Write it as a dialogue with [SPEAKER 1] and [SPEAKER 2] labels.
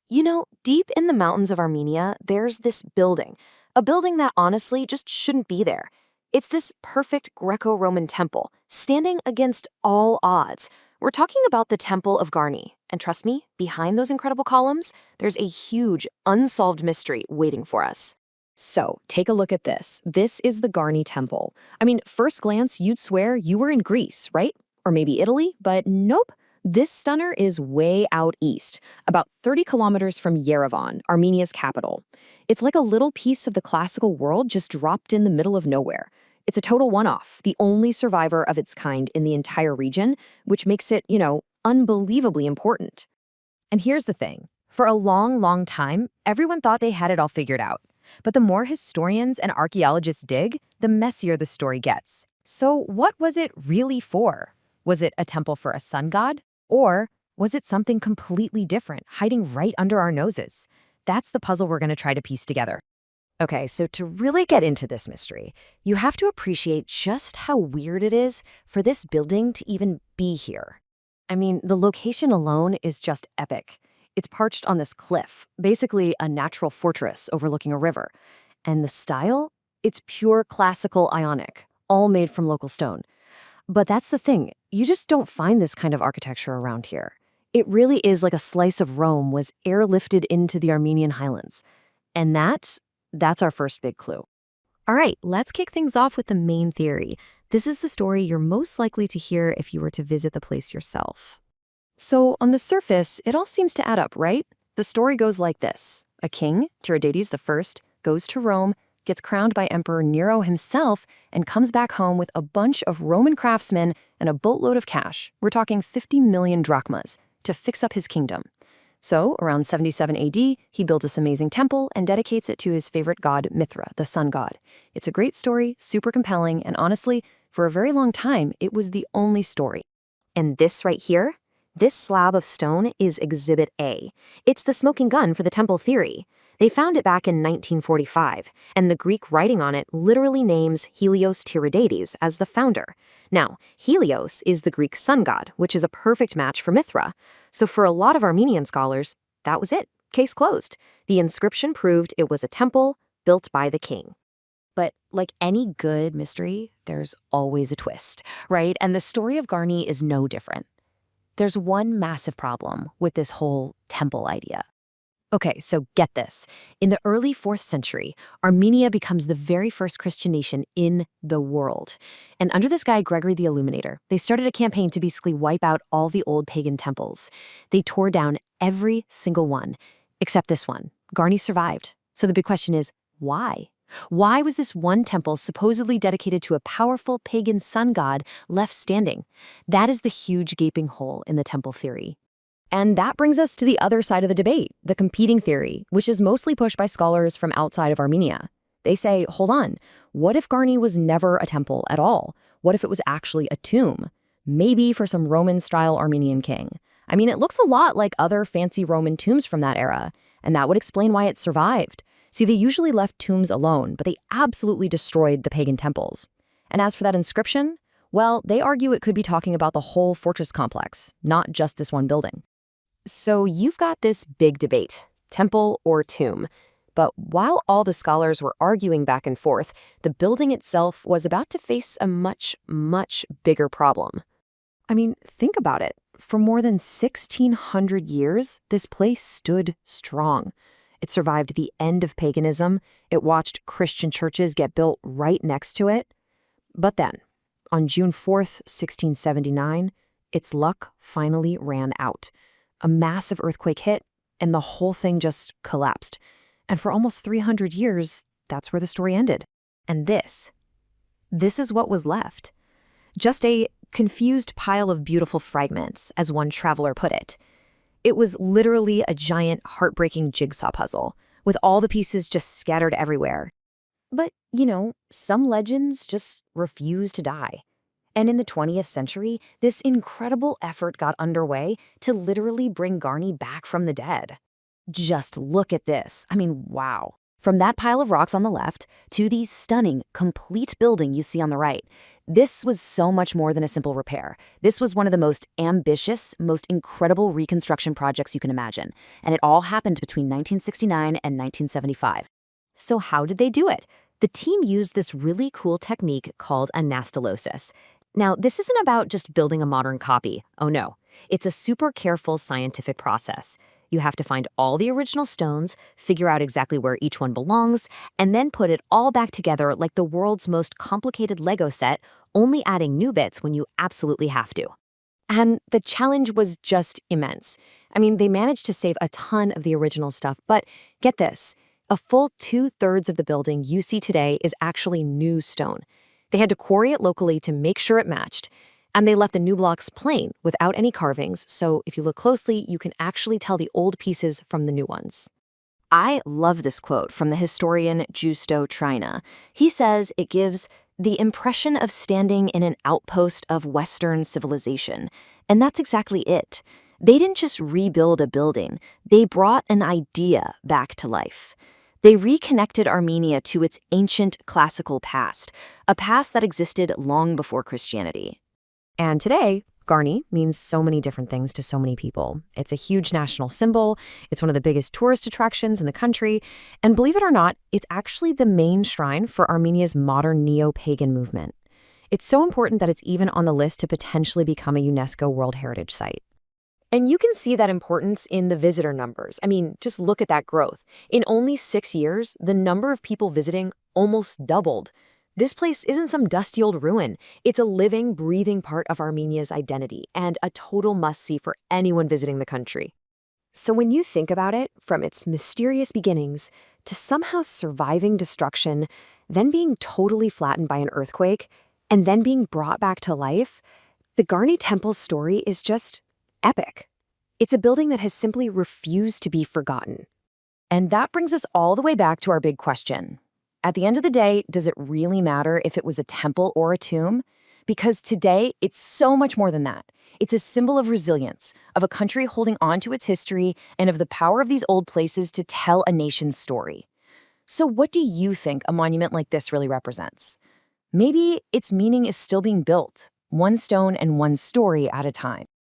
[SPEAKER 1] Deep in the mountains of Armenia, there's this building, a building that honestly just shouldn't be there. It's this perfect Greco-Roman temple, standing against all odds. We're talking about the Temple of Garni, and trust me, behind those incredible columns, there's a huge, unsolved mystery waiting for us. So, take a look at this. This is the Garni Temple. I mean, first glance, you'd swear you were in Greece, right? Or maybe Italy, but nope. This stunner is way out east, about 30 kilometers from Yerevan, Armenia's capital. It's like a little piece of the classical world just dropped in the middle of nowhere. It's a total one-off, the only survivor of its kind in the entire region, which makes it, unbelievably important. And here's the thing. For a long, long time, everyone thought they had it all figured out. But the more historians and archaeologists dig, the messier the story gets. So what was it really for? Was it a temple for a sun god? Or was it something completely different, hiding right under our noses? That's the puzzle we're going to try to piece together. Okay, so to really get into this mystery, you have to appreciate just how weird it is for this building to even be here. I mean, the location alone is just epic. It's perched on this cliff, basically a natural fortress overlooking a river. And the style? It's pure classical Ionic, all made from local stone. But that's the thing, you just don't find this kind of architecture around here. It really is like a slice of Rome was airlifted into the Armenian highlands. And that's our first big clue. All right, let's kick things off with the main theory. This is the story you're most likely to hear if you were to visit the place yourself. So on the surface, it all seems to add up, right? The story goes like this. A king, Tiridates I, goes to Rome, gets crowned by Emperor Nero himself, and comes back home with a bunch of Roman craftsmen and a boatload of cash. We're talking 50 million drachmas to fix up his kingdom. So, around 77 AD, he builds this amazing temple and dedicates it to his favorite god, Mithra, the sun god. It's a great story, super compelling, and honestly, for a very long time, it was the only story. And this right here? This slab of stone is Exhibit A. It's the smoking gun for the temple theory. They found it back in 1945, and the Greek writing on it literally names Helios Tiridates as the founder. Now, Helios is the Greek sun god, which is a perfect match for Mithra. So for a lot of Armenian scholars, that was it. Case closed. The inscription proved it was a temple built by the king. But like any good mystery, there's always a twist, right? And the story of Garni is no different. There's one massive problem with this whole temple idea. Okay, so get this. In the early 4th century, Armenia becomes the very first Christian nation in the world. And under this guy, Gregory the Illuminator, they started a campaign to basically wipe out all the old pagan temples. They tore down every single one, except this one. Garni survived. So the big question is, why? Why was this one temple supposedly dedicated to a powerful pagan sun god left standing? That is the huge gaping hole in the temple theory. And that brings us to the other side of the debate, the competing theory, which is mostly pushed by scholars from outside of Armenia. They say, hold on, what if Garni was never a temple at all? What if it was actually a tomb? Maybe for some Roman-style Armenian king. I mean, it looks a lot like other fancy Roman tombs from that era, and that would explain why it survived. See, they usually left tombs alone, but they absolutely destroyed the pagan temples. And as for that inscription, well, they argue it could be talking about the whole fortress complex, not just this one building. So you've got this big debate, temple or tomb. But while all the scholars were arguing back and forth, the building itself was about to face a much, much bigger problem. I mean, think about it. For more than 1,600 years, this place stood strong. It survived the end of paganism. It watched Christian churches get built right next to it. But then, on June 4th, 1679, its luck finally ran out. A massive earthquake hit, and the whole thing just collapsed. And for almost 300 years, that's where the story ended. And this is what was left. Just a confused pile of beautiful fragments, as one traveler put it. It was literally a giant, heartbreaking jigsaw puzzle, with all the pieces just scattered everywhere. But, some legends just refuse to die. And in the 20th century, this incredible effort got underway to literally bring Garni back from the dead. Just look at this. I mean, wow. From that pile of rocks on the left to the stunning, complete building you see on the right, This was so much more than a simple repair. This was one of the most ambitious, most incredible reconstruction projects you can imagine, and it all happened between 1969 and 1975. So how did they do it? The team used this really cool technique called anastylosis. Now, this isn't about just building a modern copy. Oh no. It's a super careful scientific process. You have to find all the original stones, figure out exactly where each one belongs, and then put it all back together like the world's most complicated Lego set, only adding new bits when you absolutely have to. And the challenge was just immense. I mean, they managed to save a ton of the original stuff, but get this, a full 2/3 of the building you see today is actually new stone. They had to quarry it locally to make sure it matched, and they left the new blocks plain without any carvings, so if you look closely, you can actually tell the old pieces from the new ones. I love this quote from the historian Justo Trina. He says it gives the impression of standing in an outpost of Western civilization, and that's exactly it. They didn't just rebuild a building, they brought an idea back to life. They reconnected Armenia to its ancient classical past, a past that existed long before Christianity. And today, Garni means so many different things to so many people. It's a huge national symbol, it's one of the biggest tourist attractions in the country, and believe it or not, it's actually the main shrine for Armenia's modern neo-pagan movement. It's so important that it's even on the list to potentially become a UNESCO World Heritage Site. And you can see that importance in the visitor numbers. I mean, just look at that growth. In only 6 years, the number of people visiting almost doubled. This place isn't some dusty old ruin. It's a living, breathing part of Armenia's identity and a total must-see for anyone visiting the country. So when you think about it, from its mysterious beginnings to somehow surviving destruction, then being totally flattened by an earthquake, and then being brought back to life, the Garni Temple's story is just epic. It's a building that has simply refused to be forgotten. And that brings us all the way back to our big question. At the end of the day, does it really matter if it was a temple or a tomb? Because today, it's so much more than that. It's a symbol of resilience, of a country holding on to its history, and of the power of these old places to tell a nation's story. So what do you think a monument like this really represents? Maybe its meaning is still being built, one stone and one story at a time.